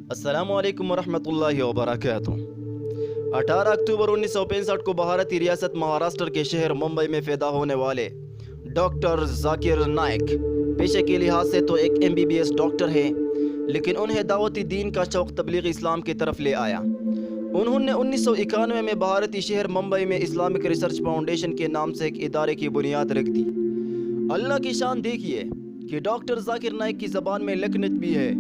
السلام علیکم ورحمۃ اللہ وبرکاتہ۔ 18 اکتوبر 1965 کو بھارتی ریاست مہاراشٹر کے شہر ممبئی میں پیدا ہونے والے ڈاکٹر ذاکر نائک پیشے کے لحاظ سے تو ایک MBBS ڈاکٹر ہیں، لیکن انہیں دعوتی دین کا شوق تبلیغ اسلام کی طرف لے آیا۔ انہوں نے 1991 میں بھارتی شہر ممبئی میں اسلامک ریسرچ فاؤنڈیشن کے نام سے ایک ادارے کی بنیاد رکھ دی۔ اللہ کی شان دیکھیے کہ ڈاکٹر ذاکر نائک کی زبان میں لکنت بھی ہے،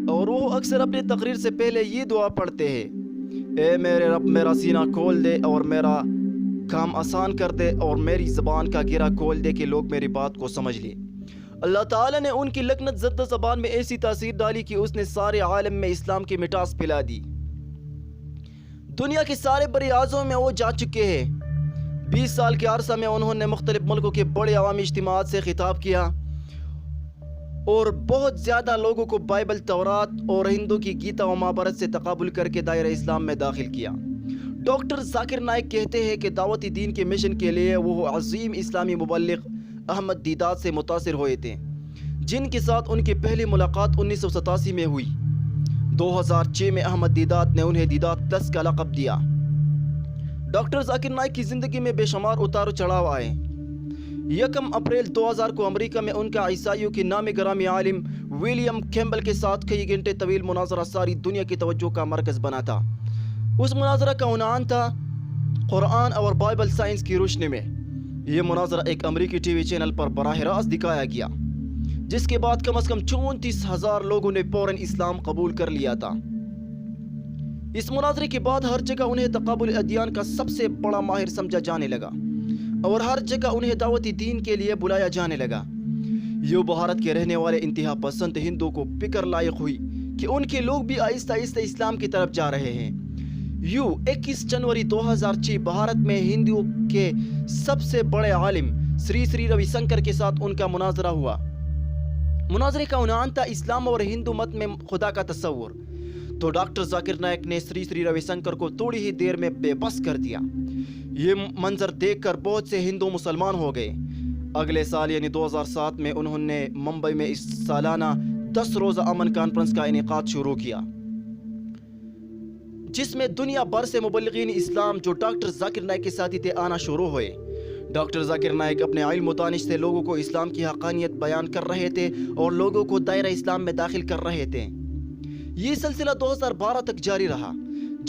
اور وہ اکثر اپنی تقریر سے پہلے یہ دعا پڑھتے ہیں: اے میرے رب، میرا سینہ کھول دے اور میرا کام آسان کر دے، اور میری زبان کا گرہ کھول دے کہ لوگ میری بات کو سمجھ لیں۔ اللہ تعالیٰ نے ان کی لکنت زدہ زبان میں ایسی تاثیر ڈالی کہ اس نے سارے عالم میں اسلام کی مٹاس پھیلا دی۔ دنیا کے سارے بڑے اعضوں میں وہ جا چکے ہیں۔ 20 سال کے عرصہ میں انہوں نے مختلف ملکوں کے بڑے عوامی اجتماعات سے خطاب کیا اور بہت زیادہ لوگوں کو بائبل، تورات اور ہندو کی گیتا و مہابھارت سے تقابل کر کے دائرہ اسلام میں داخل کیا۔ ڈاکٹر ذاکر نائک کہتے ہیں کہ دعوتی دین کے مشن کے لیے وہ عظیم اسلامی مبلغ احمد دیدات سے متاثر ہوئے تھے، جن کے ساتھ ان کی پہلی ملاقات 1987 میں ہوئی۔ 2006 میں احمد دیدات نے انہیں دیدات پلس کا لقب دیا۔ ڈاکٹر ذاکر نائک کی زندگی میں بے شمار اتار و چڑھاؤ آئے۔ 1 اپریل 2000 کو امریکہ میں ان کا عیسائیوں کے نامی گرامی عالم ولیم کیمبل کے ساتھ کئی گھنٹے طویل مناظرہ ساری دنیا کی توجہ کا مرکز بنا تھا۔ اس مناظرہ کا عنوان تھا قرآن اور بائبل سائنس کی روشنی میں۔ یہ مناظرہ ایک امریکی ٹی وی چینل پر براہ راست دکھایا گیا، جس کے بعد کم از کم 34,000 لوگوں نے فوراً اسلام قبول کر لیا تھا۔ اس مناظرے کے بعد ہر جگہ انہیں تقابل ادیان کا سب سے بڑا ماہر سمجھا جانے لگا، اور ہر جگہ انہیں دعوتی دین کے لیے بلایا جانے لگا۔ یہ بھارت کے رہنے والے انتہا پسند ہندو کو فکر لائق ہوئی کہ ان کے لوگ بھی آہستہ آہستہ اسلام کی طرف جا رہے ہیں۔ 21 جنوری 2006 بھارت میں ہندوؤں کے سب سے بڑے عالم سری روی شنکر کے ساتھ ان کا مناظرہ ہوا۔ مناظرے کا عنوان تھا اسلام اور ہندو مت میں خدا کا تصور۔ تو ڈاکٹر ذاکر نائک نے سری روی شنکر کو تھوڑی ہی دیر میں بے بس کر دیا۔ یہ منظر دیکھ کر بہت سے ہندو مسلمان ہو گئے۔ اگلے سال یعنی 2007 میں انہوں نے ممبئی میں اس سالانہ 10 روزہ امن کانفرنس کا انعقاد شروع کیا، جس میں دنیا بھر سے مبلغین اسلام جو ڈاکٹر ذاکر نائک کے ساتھی تھے آنا شروع ہوئے۔ ڈاکٹر ذاکر نائک اپنے علم و دانش سے لوگوں کو اسلام کی حقانیت بیان کر رہے تھے اور لوگوں کو دائرہ اسلام میں داخل کر رہے تھے۔ یہ سلسلہ 2012 تک جاری رہا،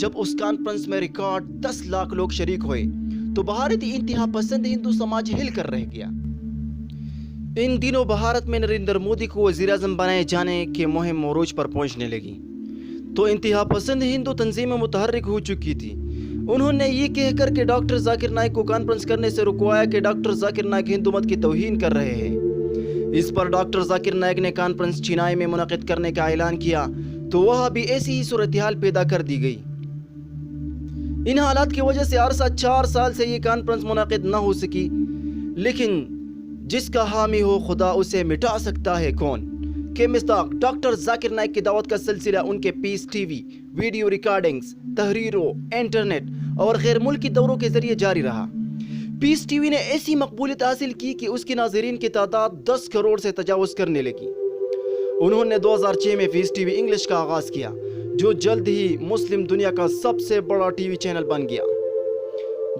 جب اس کانفرنس میں ریکارڈ 10 لاکھ لوگ شریک ہوئے تو بھارتی انتہا پسند ہندو سماج ہل کر رہ گیا۔ ان دنوں بھارت میں نریندر مودی کو وزیر اعظم بنائے جانے کی مہم عروج پر پہنچنے لگی، تو انتہا پسند ہندو تنظیمیں متحرک ہو چکی تھی۔ انہوں نے یہ کہہ کر کہ ڈاکٹر ذاکر نائک کو کانفرنس کرنے سے رکوایا کہ ڈاکٹر ذاکر نائک ہندو مت کی توہین کر رہے ہیں۔ اس پر ڈاکٹر ذاکر نائک نے کانفرنس چنئی میں منعقد کرنے کا اعلان کیا، تو وہاں بھی ایسی ہی صورتحال پیدا کر دی گئی۔ ان حالات کی وجہ سے عرصہ 4 سال سے یہ کانفرنس منعقد نہ ہو سکی، لیکن جس کا حامی ہو خدا اسے مٹا سکتا ہے کون کے مصداق ڈاکٹر ذاکر نائک کی دعوت کا سلسلہ ان کے پیس ٹی وی، ویڈیو ریکارڈنگز، تحریروں، انٹرنیٹ اور غیر ملکی دوروں کے ذریعے جاری رہا۔ پیس ٹی وی نے ایسی مقبولیت حاصل کی کہ اس کی ناظرین کی تعداد 10 کروڑ سے تجاوز کرنے لگی۔ انہوں نے 2006 میں پیس ٹی وی انگلش کا آغاز کیا، جو جلد ہی مسلم دنیا کا سب سے بڑا ٹی وی چینل بن گیا،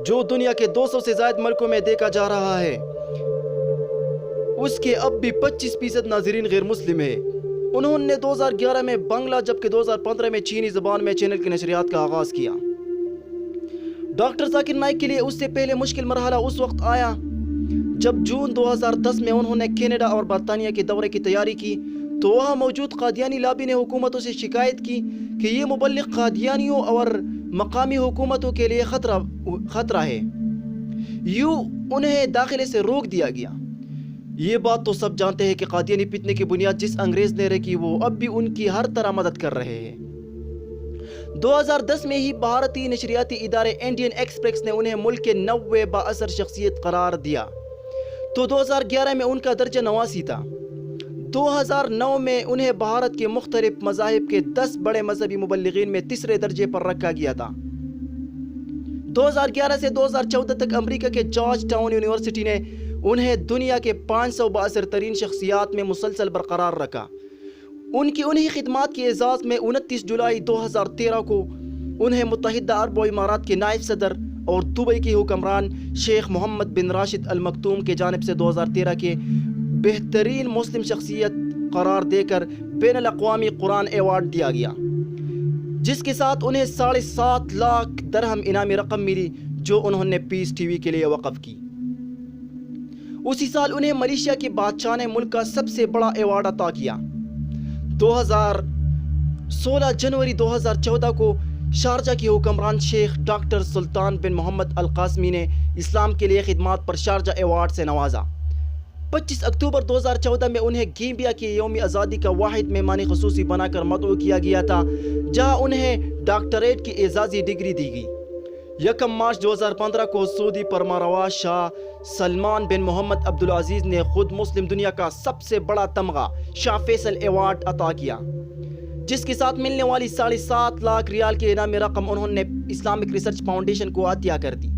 جو دنیا کے 200 سے زائد ملکوں میں دیکھا جا رہا ہے۔ اس کے اب بھی 25% ناظرین غیر مسلم ہیں۔ انہوں نے 2011 میں بنگلہ جبکہ 2015 میں چینی زبان میں چینل کی نشریات کا آغاز کیا۔ ڈاکٹر ذاکر نائک کے لیے اس سے پہلے مشکل مرحلہ اس وقت آیا جب جون 2010 میں انہوں نے کینیڈا اور برطانیہ کے دورے کی تیاری کی، تو وہاں موجود قادیانی لابی نے حکومتوں سے شکایت کی کہ یہ مبلغ قادیانیوں اور مقامی حکومتوں کے لیے خطرہ ہے۔ انہیں داخلے سے روک دیا گیا۔ یہ بات تو سب جانتے ہیں کہ قادیانی فتنے کی بنیاد جس انگریز نے رکھی وہ اب بھی ان کی ہر طرح مدد کر رہے ہیں۔ 2010 میں ہی بھارتی نشریاتی ادارے انڈین ایکسپریس نے انہیں ملک کے 90 بااثر شخصیت قرار دیا، تو 2011 میں ان کا درجہ 89 تھا۔ 2009 میں انہیں بھارت کے مختلف مذاہب کے 10 بڑے مذہبی مبلغین میں تیسرے درجے پر رکھا گیا تھا۔ 2011 سے 2014 تک امریکہ کے جارج ٹاؤن یونیورسٹی نے انہیں دنیا کے 500 بااثر ترین شخصیات میں مسلسل برقرار رکھا۔ ان کی انہی خدمات کے اعزاز میں 29 جولائی 2013 کو انہیں متحدہ عرب و امارات کے نائب صدر اور دبئی کے حکمران شیخ محمد بن راشد المکتوم کے جانب سے 2013 کے بہترین مسلم شخصیت قرار دے کر بین الاقوامی قرآن ایوارڈ دیا گیا، جس کے ساتھ انہیں 7.5 لاکھ درہم انعامی رقم ملی جو انہوں نے پیس ٹی وی کے لیے وقف کی۔ اسی سال انہیں ملیشیا کے بادشاہ نے ملک کا سب سے بڑا ایوارڈ عطا کیا۔ 16 جنوری 2014 کو شارجہ کے حکمران شیخ ڈاکٹر سلطان بن محمد القاسمی نے اسلام کے لیے خدمات پر شارجہ ایوارڈ سے نوازا۔ 25 اکتوبر 2014 میں انہیں گیمبیا کے یوم آزادی کا واحد مہمان خصوصی بنا کر مدعو کیا گیا تھا، جہاں انہیں ڈاکٹریٹ کی اعزازی ڈگری دی گئی۔ 1 مارچ 2015 کو سعودی فرمانروا شاہ سلمان بن محمد عبدالعزیز نے خود مسلم دنیا کا سب سے بڑا تمغہ شاہ فیصل ایوارڈ عطا کیا، جس کے ساتھ ملنے والی 7.5 لاکھ ریال کے انعامی رقم انہوں نے اسلامک ریسرچ فاؤنڈیشن کو عطیہ کر دی۔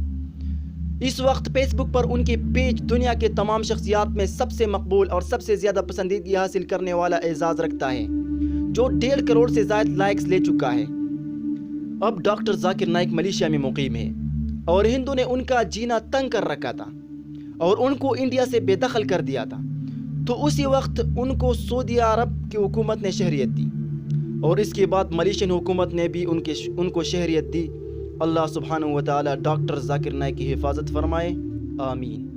اس وقت فیس بک پر ان کے پیج دنیا کے تمام شخصیات میں سب سے مقبول اور سب سے زیادہ پسندیدگی حاصل کرنے والا اعزاز رکھتا ہے، جو 1.5 کروڑ سے زائد لائکس لے چکا ہے۔ اب ڈاکٹر ذاکر نائک ملیشیا میں مقیم ہے اور ہندوں نے ان کا جینا تنگ کر رکھا تھا اور ان کو انڈیا سے بے دخل کر دیا تھا، تو اسی وقت ان کو سعودی عرب کی حکومت نے شہریت دی اور اس کے بعد ملیشین حکومت نے بھی ان کو شہریت دی۔ اللہ سبحانہ و تعالی ڈاکٹر ذاکر نائک کی حفاظت فرمائے، آمین۔